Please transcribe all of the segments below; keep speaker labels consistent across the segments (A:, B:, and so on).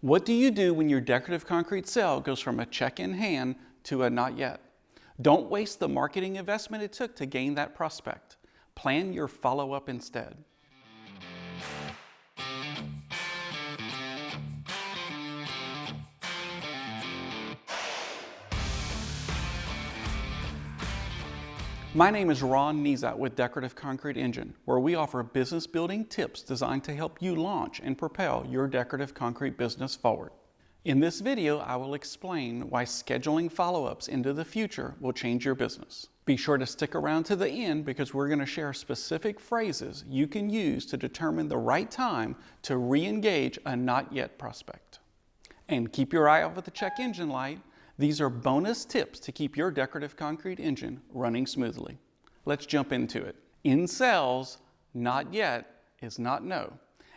A: What do you do when your decorative concrete sale goes from a check in hand to a not yet? Don't waste the marketing investment it took to gain that prospect. Plan your follow-up instead. My name is Nezat with Decorative Concrete Engine, where we offer business building tips designed to help you launch and propel your decorative concrete business forward. In this video, I will explain why scheduling follow-ups into the future will change your business. Be sure to stick around to the end because we're going to share specific phrases you can use to determine the right time to re-engage a not yet prospect. And keep your eye out for the check engine light. These are bonus tips to keep your decorative concrete engine running smoothly. Let's jump into it. In sales, not yet is not no.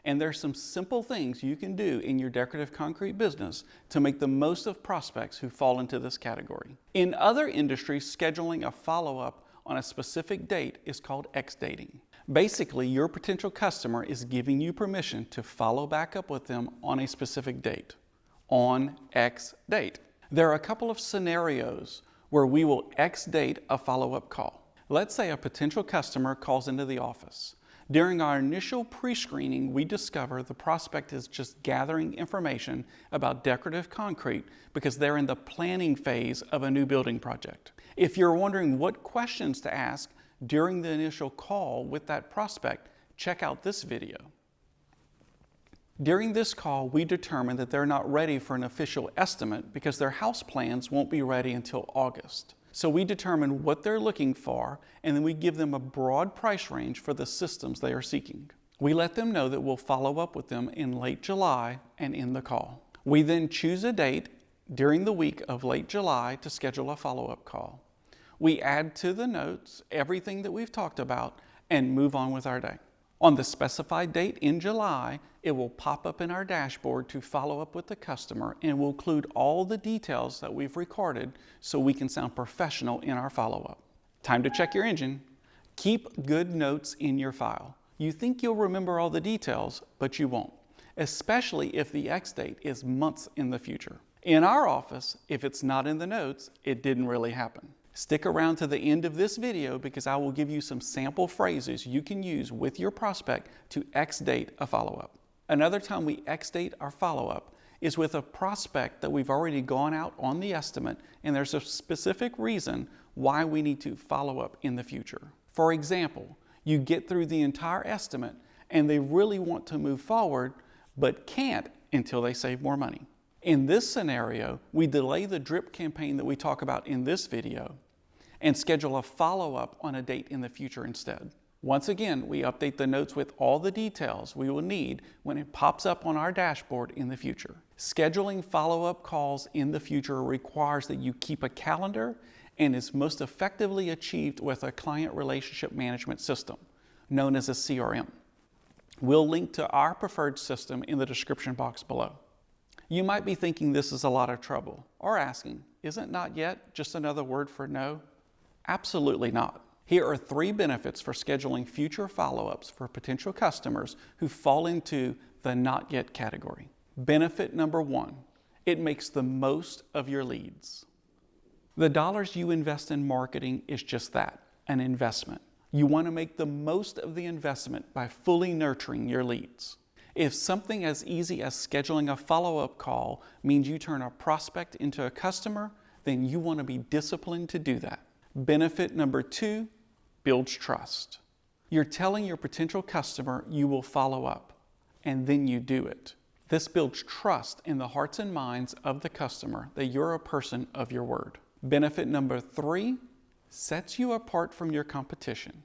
A: And there's some simple things you can do in your decorative concrete business to make the most of prospects who fall into this category. In other industries, scheduling a follow-up on a specific date is called X-dating. Basically, your potential customer is giving you permission to follow back up with them on a specific date, on X date. There are a couple of scenarios where we will X-date a follow-up call. Let's say a potential customer calls into the office. During our initial pre-screening, we discover the prospect is just gathering information about decorative concrete because they're in the planning phase of a new building project. If you're wondering what questions to ask during the initial call with that prospect, check out this video. During this call, we determined that they're not ready for an official estimate because their house plans won't be ready until August. So we determine what they're looking for, and then we give them a broad price range for the systems they are seeking. We let them know that we'll follow up with them in late July and in the call. We then choose a date during the week of late July to schedule a follow-up call. We add to the notes everything that we've talked about and move on with our day. On the specified date in July, it will pop up in our dashboard to follow up with the customer, and will include all the details that we've recorded so we can sound professional in our follow-up. Time to check your engine. Keep good notes in your file. You think you'll remember all the details, but you won't, especially if the X date is months in the future. In our office, if it's not in the notes, it didn't really happen. Stick around to the end of this video because I will give you some sample phrases you can use with your prospect to X-date a follow-up. Another time we X-date our follow-up is with a prospect that we've already gone out on the estimate, and there's a specific reason why we need to follow up in the future. For example, you get through the entire estimate and they really want to move forward but can't until they save more money. In this scenario, we delay the drip campaign that we talk about in this video and schedule a follow-up on a date in the future instead. Once again, we update the notes with all the details we will need when it pops up on our dashboard in the future. Scheduling follow-up calls in the future requires that you keep a calendar and is most effectively achieved with a client relationship management system, known as a CRM. We'll link to our preferred system in the description box below. You might be thinking this is a lot of trouble, or asking, isn't not yet just another word for no? Absolutely not. Here are 3 benefits for scheduling future follow-ups for potential customers who fall into the not yet category. Benefit number 1, it makes the most of your leads. The dollars you invest in marketing is just that, an investment. You want to make the most of the investment by fully nurturing your leads. If something as easy as scheduling a follow-up call means you turn a prospect into a customer, then you want to be disciplined to do that. Benefit number 2, builds trust. You're telling your potential customer you will follow up, and then you do it. This builds trust in the hearts and minds of the customer that you're a person of your word. Benefit number 3, sets you apart from your competition.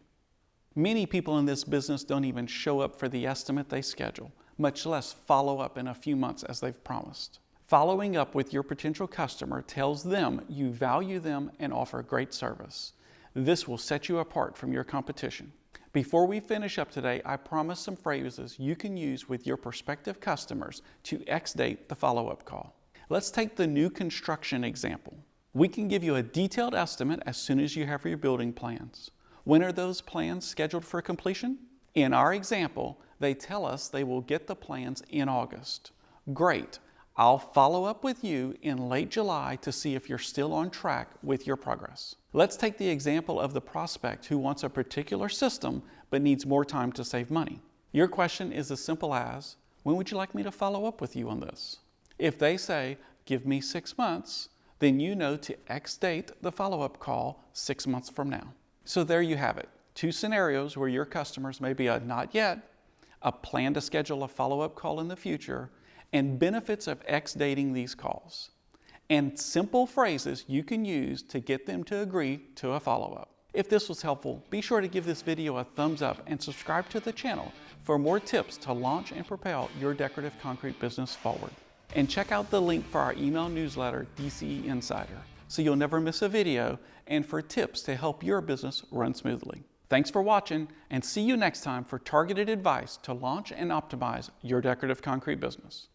A: Many people in this business don't even show up for the estimate they schedule, much less follow up in a few months as they've promised. Following up with your potential customer tells them you value them and offer great service. This will set you apart from your competition. Before we finish up today, I promise some phrases you can use with your prospective customers to X-date the follow-up call. Let's take the new construction example. We can give you a detailed estimate as soon as you have your building plans. When are those plans scheduled for completion? In our example, they tell us they will get the plans in August. Great. I'll follow up with you in late July to see if you're still on track with your progress. Let's take the example of the prospect who wants a particular system but needs more time to save money. Your question is as simple as, when would you like me to follow up with you on this? If they say, give me 6 months, then you know to X date the follow-up call 6 months from now. So there you have it. 2 scenarios where your customers may be a not yet, a plan to schedule a follow-up call in the future, and benefits of X dating these calls. And simple phrases you can use to get them to agree to a follow-up. If this was helpful, be sure to give this video a thumbs up and subscribe to the channel for more tips to launch and propel your decorative concrete business forward. And check out the link for our email newsletter, DCE Insider, so you'll never miss a video and for tips to help your business run smoothly. Thanks for watching, and see you next time for targeted advice to launch and optimize your decorative concrete business.